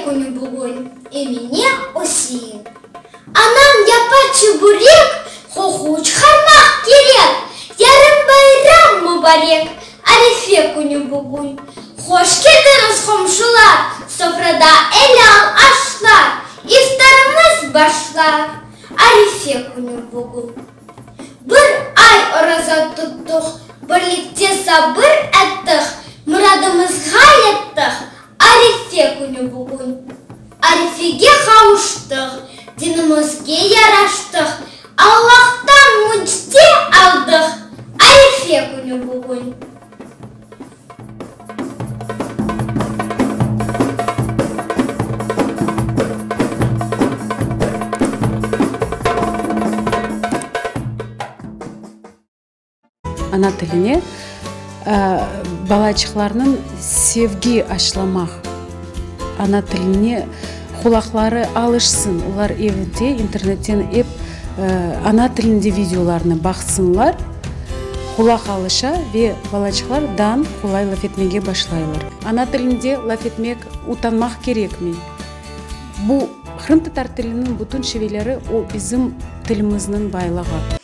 күні бүгін, еміне осиын. Анам япа чебурек, хохуч хармақ керек, ярым байрам мүбарек, арифе күні бүгін. Хош келдіңіз, қомшылар, софрада әлі ашлар, ифтарымыз башлар, арифе күні бүгін. Бір ай ораза тұттық, бірлікте сабыр әттік, мұрадымызға еттік, арифе күні бүгін. Арифеге қауыштық, дінімізге яраштық, Аллахтан мүжде алдық, арифе күні бүгін. Ана тіліне балачықларының sevgi ашламақ. Ана тіліне құлақлары алышсын. Олар евінде, интернеттен еп ана тілінде видеоларыны бақсынлар. Құлақ алыша ве балачықлар дан құлай лаф етмеге башлайлар. Ана тілінде лаф етмек утанмақ керек ме? Бұл Қырым татар тілінің бүтін шевелері о bizim тіліміздің байлығы.